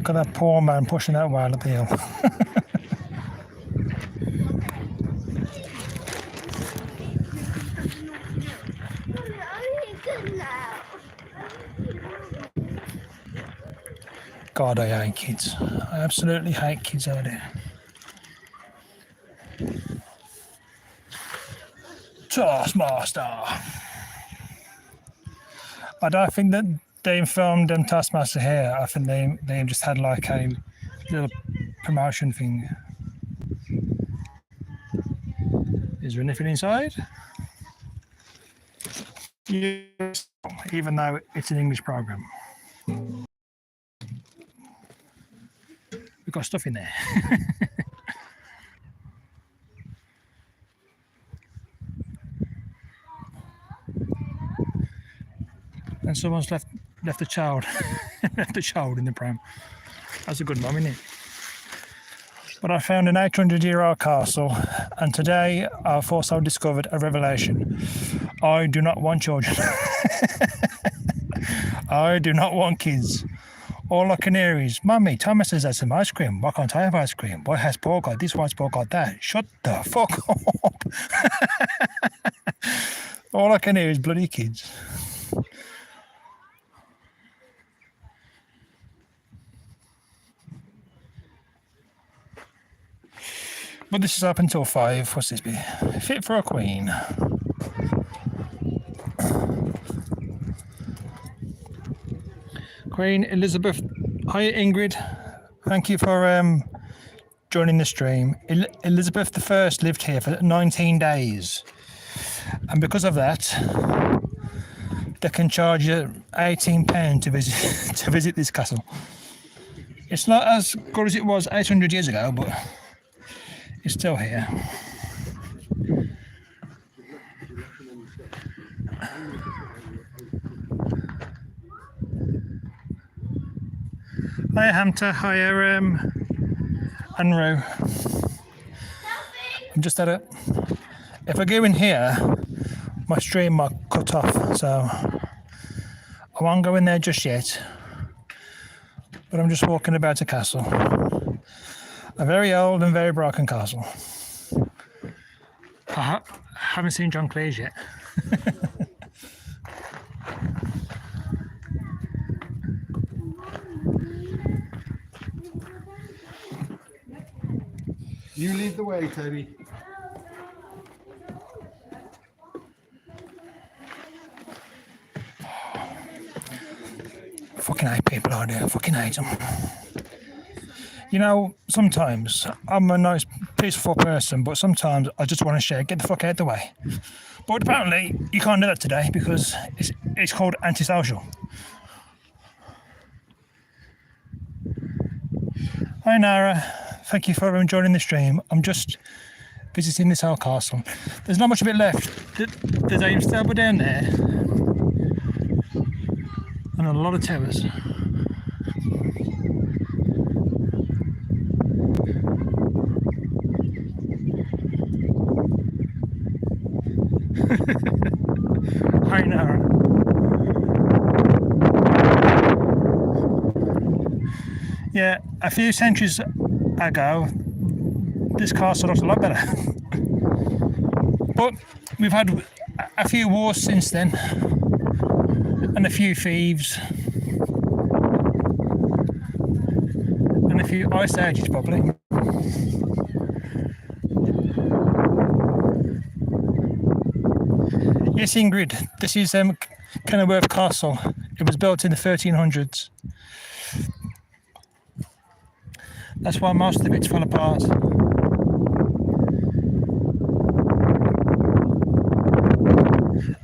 Look at that poor man pushing that whale up the hill. God, I hate kids. I absolutely hate kids out there. Taskmaster. I don't think that they filmed Taskmaster here. I think they just had like a little promotion thing. Is there anything inside? Yes, even though it's an English program. We've got stuff in there. And someone's left a child, left a child in the pram. That's a good mum, isn't it? But I found an 800-year-old castle, and today I've also discovered a revelation. I do not want children. I do not want kids. All I can hear is, Mummy, Thomas has had some ice cream. Why can't I have ice cream? Why has Paul got this? Why's Paul got that? Shut the fuck up. All I can hear is bloody kids. But this is up until 5. What's this be? Fit for a queen. Queen Elizabeth. Hi Ingrid. Thank you for joining the stream. Elizabeth I lived here for 19 days. And because of that, they can charge you £18 to visit this castle. It's not as good as it was 800 years ago, but it's still here. Hi Hamter, hi Anru. I'm just at it. If I go in here, my stream might cut off, so I won't go in there just yet. But I'm just walking about a castle. A very old and very broken castle. I haven't seen John Cleese yet. You lead the way, Toby. Fucking hate people out there. Fucking hate them. You know, sometimes I'm a nice, peaceful person, but sometimes I just want to share, get the fuck out of the way. But apparently, you can't do that today because it's called antisocial. Hi Nara, thank you for joining the stream. I'm just visiting this old castle. There's not much of it left. There's a stable down there and a lot of towers. Hi Nara. Yeah, a few centuries ago, this castle looked a lot better. But we've had a few wars since then, and a few thieves, and a few ice ages probably. Yes, Ingrid, this is Kenilworth Castle. It was built in the 1300s. That's why most of it's fell apart.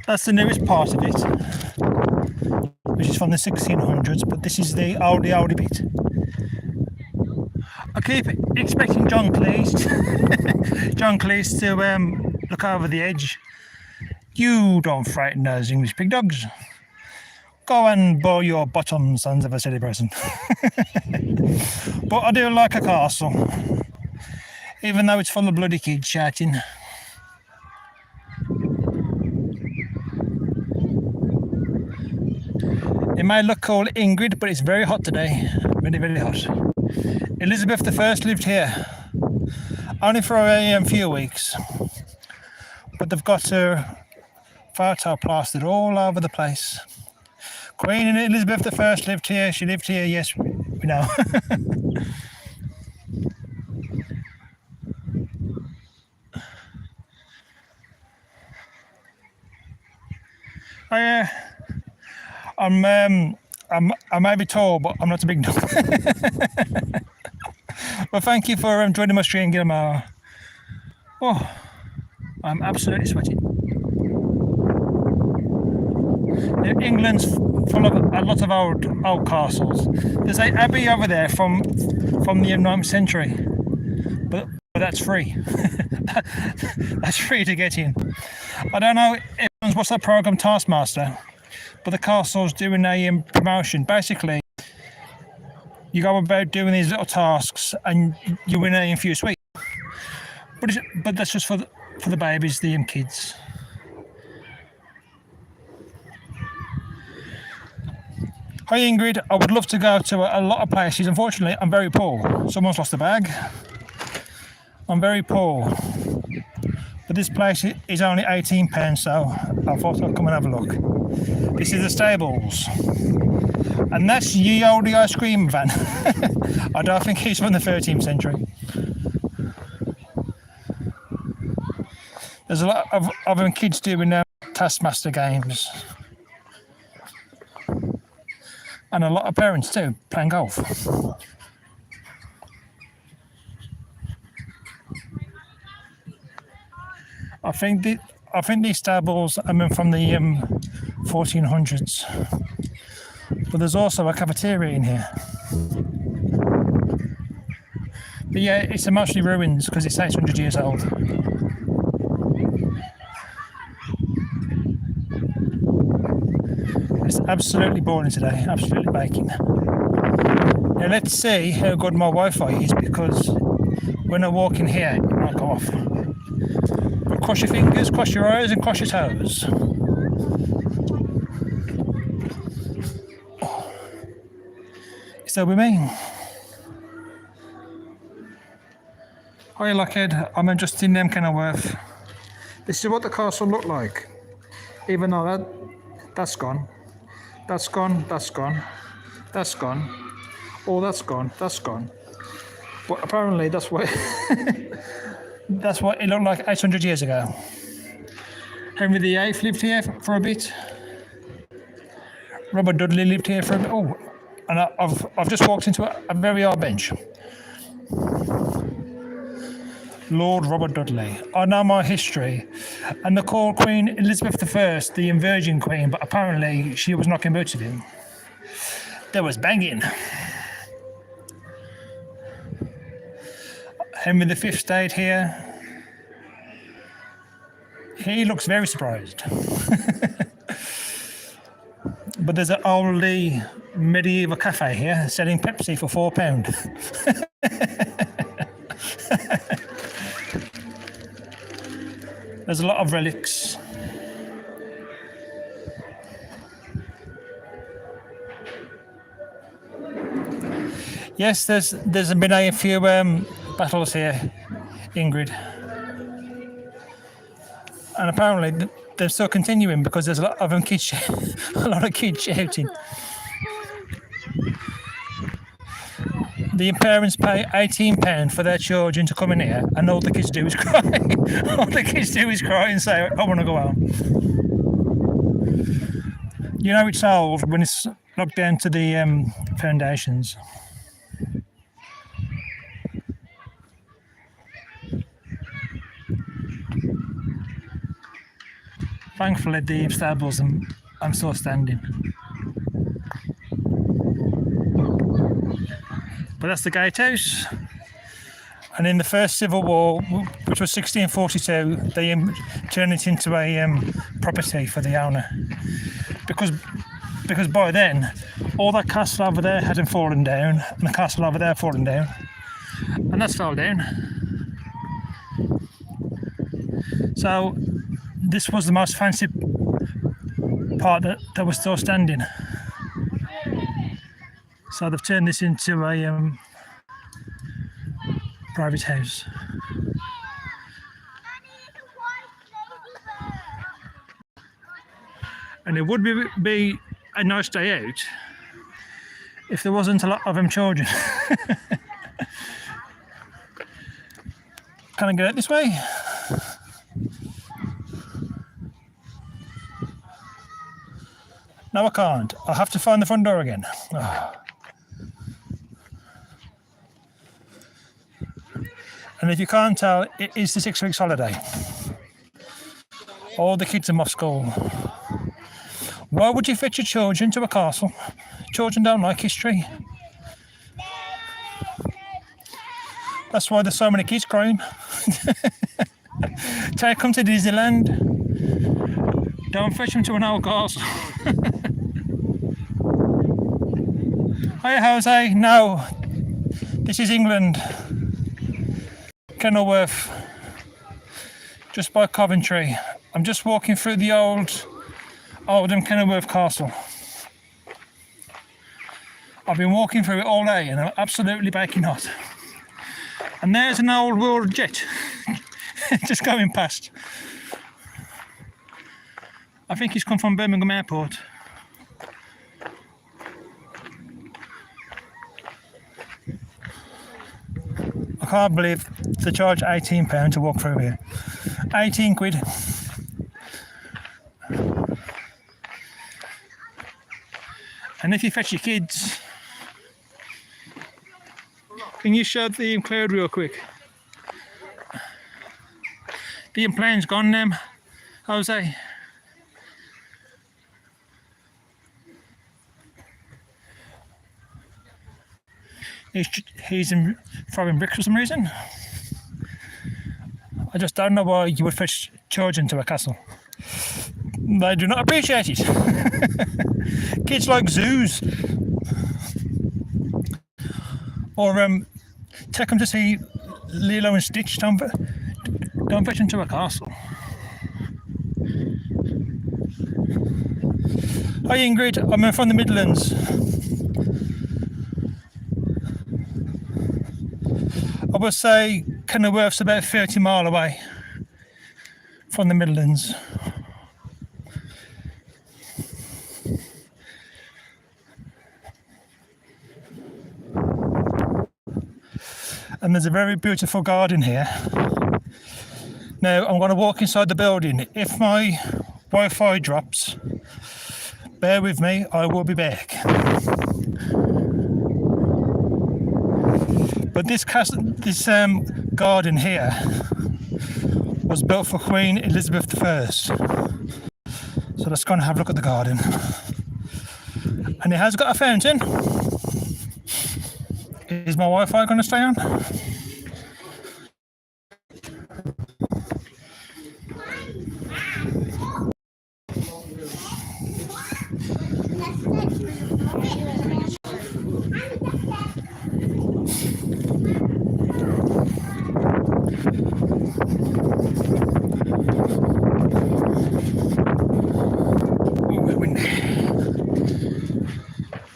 That's the newest part of it, which is from the 1600s, but this is the oldie bit. I keep expecting John Cleese to look over the edge. You don't frighten those English big dogs. Go and bow your bottom, sons of a silly person. But I do like a castle, even though it's full of bloody kids shouting. In may look called Ingrid, but it's very hot today. Very, very hot. Elizabeth I lived here, only for a few weeks, but they've got her photo plastered all over the place. Queen Elizabeth I lived here. She lived here, yes, we know. I may be tall, but I'm not a big dog. Well, thank you for joining my stream, Guillermo. Oh, I'm absolutely sweating. England's full of a lot of old castles. There's an abbey over there from the 9th century, but that's free. That's free to get in. I don't know if anyone's watched that program Taskmaster, but the castle's doing a promotion. Basically, you go about doing these little tasks and you win a few sweets. But that's just for the babies, the kids. Hi Ingrid, I would love to go to a lot of places. Unfortunately, I'm very poor. Someone's lost a bag. I'm very poor. But this place is only £18, so I thought I'd come and have a look. This is the stables. And that's Ye Olde ice cream van. I don't think he's from the 13th century. There's a lot of them kids doing Taskmaster games. And a lot of parents too, playing golf. I think these stables are from the 1400s. But there's also a cafeteria in here. But yeah, it's mostly ruins because it's 800 years old. It's absolutely boring today, absolutely baking. Now let's see how good my Wi-Fi is, because when I walk in here, it might go off. But cross your fingers, cross your eyes and cross your toes. Is that with me? Hi Lockhead, I'm just in Kenilworth. This is what the castle looked like. Even though that's gone. That's gone, that's gone, that's gone. Oh, that's gone, that's gone. But apparently that's what that's what it looked like 800 years ago. Henry VIII lived here for a bit. Robert Dudley lived here for a bit. Oh, and I've just walked into a very old bench. Lord Robert Dudley. I know my history. And they called Queen Elizabeth I the Virgin Queen, but apparently she was knocking boots with him. There was banging. Henry V stayed here. He looks very surprised. But there's an oldie medieval cafe here selling Pepsi for £4. There's a lot of relics. Yes, there's been a few battles here, Ingrid. And apparently they're still continuing because there's a lot of them kids, a lot of kids shouting. The parents pay £18 for their children to come in here, and all the kids do is cry. All the kids do is cry and say, I want to go home. You know it's old when it's locked down to the foundations. Thankfully, the stables, I'm still standing. But that's the gatehouse. And in the first Civil War, which was 1642, they turned it into a property for the owner. Because by then, all that castle over there hadn't fallen down, and the castle over there fallen down. And that's fell down. So this was the most fancy part that was still standing. So they've turned this into a private house. And it would be a nice day out if there wasn't a lot of them children. Can I get out this way? No, I can't. I'll have to find the front door again. Oh. And if you can't tell, it is the 6 weeks holiday. All the kids are off school. Why would you fetch your children to a castle? Children don't like history. That's why there's so many kids crying. Take them to Disneyland. Don't fetch them to an old castle. Hi, Jose. No, this is England. Kenilworth, just by Coventry. I'm just walking through the Oldham Kenilworth Castle. I've been walking through it all day and I'm absolutely baking hot. And there's an old world jet just going past. I think he's come from Birmingham Airport. I can't believe they charge £18 to walk through here. 18 quid. And if you fetch your kids, can you show the cloud real quick? The plane's gone now, Jose. He's throwing bricks for some reason. I just don't know why you would fetch children to a castle. They do not appreciate it. Kids like zoos. Or take them to see Lilo and Stitch. Don't fetch them to a castle. Hi Ingrid, I'm from the Midlands. I would say Kenilworth's about 30 miles away from the Midlands. And there's a very beautiful garden here. Now I'm going to walk inside the building. If my Wi-Fi drops, bear with me, I will be back. But this garden here was built for Queen Elizabeth I. So let's go and have a look at the garden. And it has got a fountain. Is my Wi-Fi going to stay on?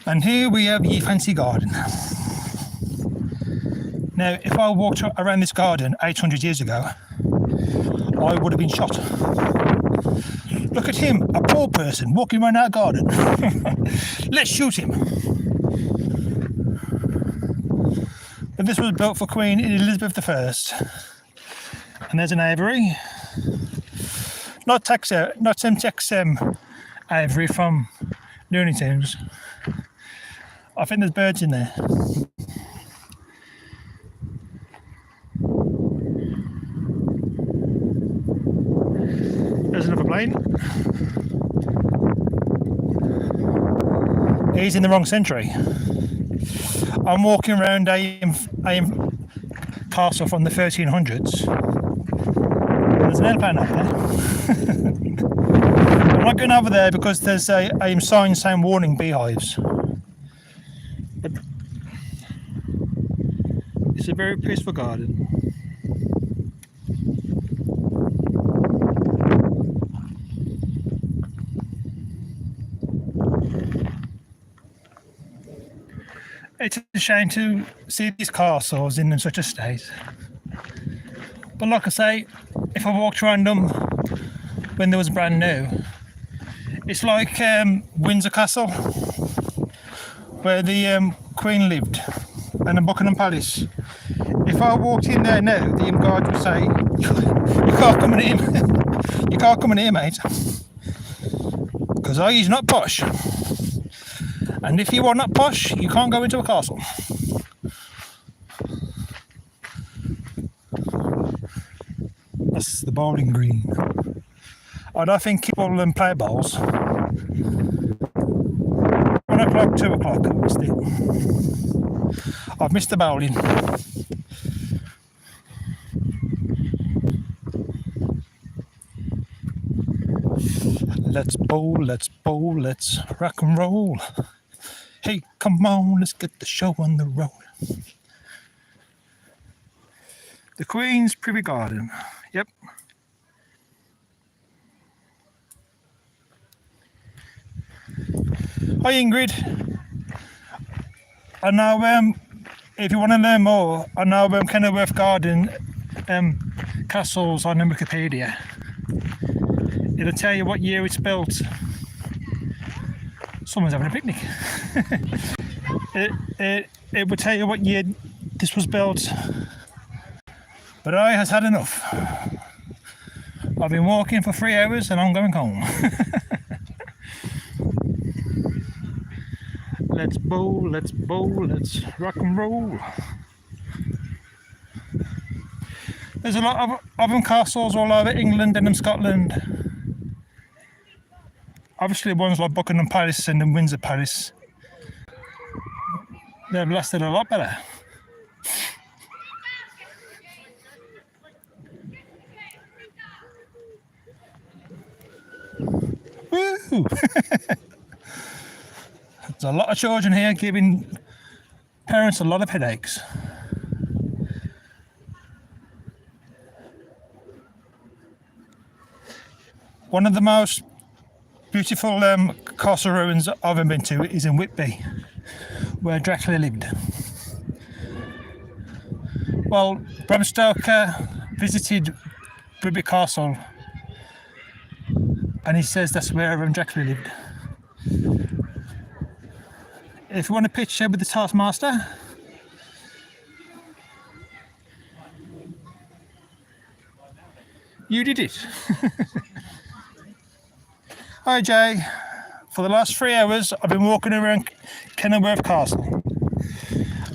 And here we have Ye Fancy Garden. Now, if I walked around this garden 800 years ago, I would have been shot. Look at him, a poor person walking around that garden. Let's shoot him. But this was built for Queen Elizabeth I. And there's an aviary. Not Tex Avery from Looney Tunes. I think there's birds in there. There's another plane. He's in the wrong century. I'm walking around a castle from the 1300s. There's an airplane over there. I'm not going over there because there's a sign saying warning beehives. But it's a very peaceful garden. it's a shame to see these castles in such a state. But like I say, if I walked around them when they was brand new, it's like Windsor Castle, where the Queen lived, and the Buckingham Palace. If I walked in there now, the guard would say, "You can't come in here. You can't come in here, mate, because he's not posh. And if you are not posh, you can't go into a castle." That's the bowling green. I don't think people play bowls. 1 o'clock, 2 o'clock, I missed it. I've missed the bowling. Let's bowl, let's rock and roll. Hey, come on, let's get the show on the road. The Queen's Privy Garden. Yep. Hi Ingrid. I know if you want to learn more, I know Kenilworth Garden castles on Wikipedia. It'll tell you what year it's built. Someone's having a picnic. it will tell you what year this was built. But I has had enough. I've been walking for 3 hours and I'm going home. Let's bowl, let's rock and roll. There's a lot of them castles all over England and in Scotland. Obviously ones like Buckingham Palace and the Windsor Palace, they've lasted a lot better. Woo! There's a lot of children here giving parents a lot of headaches. One of the most beautiful castle ruins I've ever been to is in Whitby, where Dracula lived. Well, Bram Stoker visited Whitby Castle, and he says that's where Dracula lived. If you want a picture with the Taskmaster, you did it. Hi Jay, for the last 3 hours I've been walking around Kenilworth Castle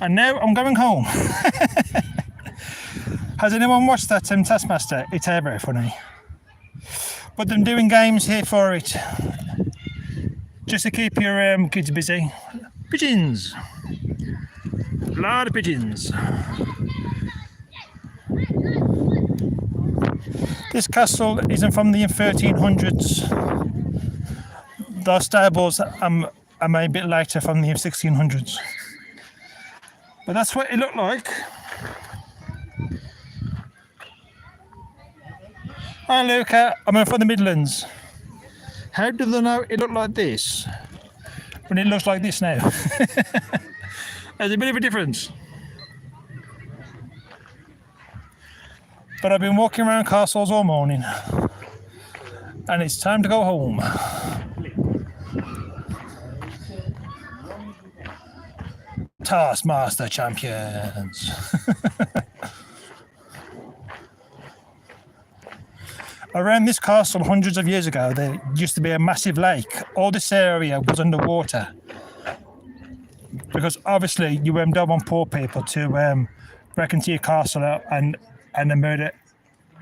and now I'm going home. Has anyone watched that Taskmaster? It's very funny. But they're doing games here for it, just to keep your kids busy. Pigeons! A lot of pigeons. This castle isn't from the 1300s. The stables are made a bit later, from the 1600s. But that's what it looked like. Hi Luca, I'm from the Midlands. How do they know it looked like this when it looks like this now? There's a bit of a difference. But I've been walking around castles all morning and it's time to go home. Taskmaster champions. Around this castle hundreds of years ago there used to be a massive lake. All this area was underwater because obviously you don't want poor people to break into your castle and then murder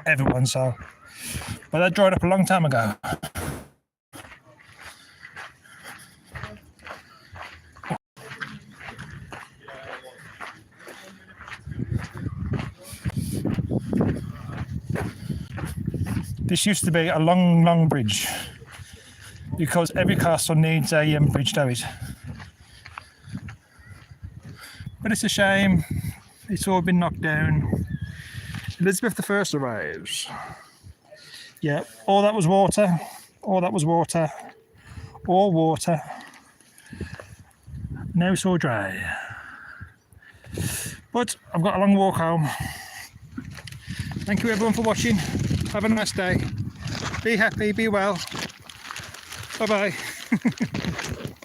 everyone. So, but that dried up a long time ago. This used to be a long bridge because every castle needs a bridge to it. But it's a shame, it's all been knocked down. Elizabeth I arrives. Yeah, all that was water, all water. Now it's all dry. But I've got a long walk home. Thank you everyone for watching. Have a nice day. Be happy, be well. Bye bye.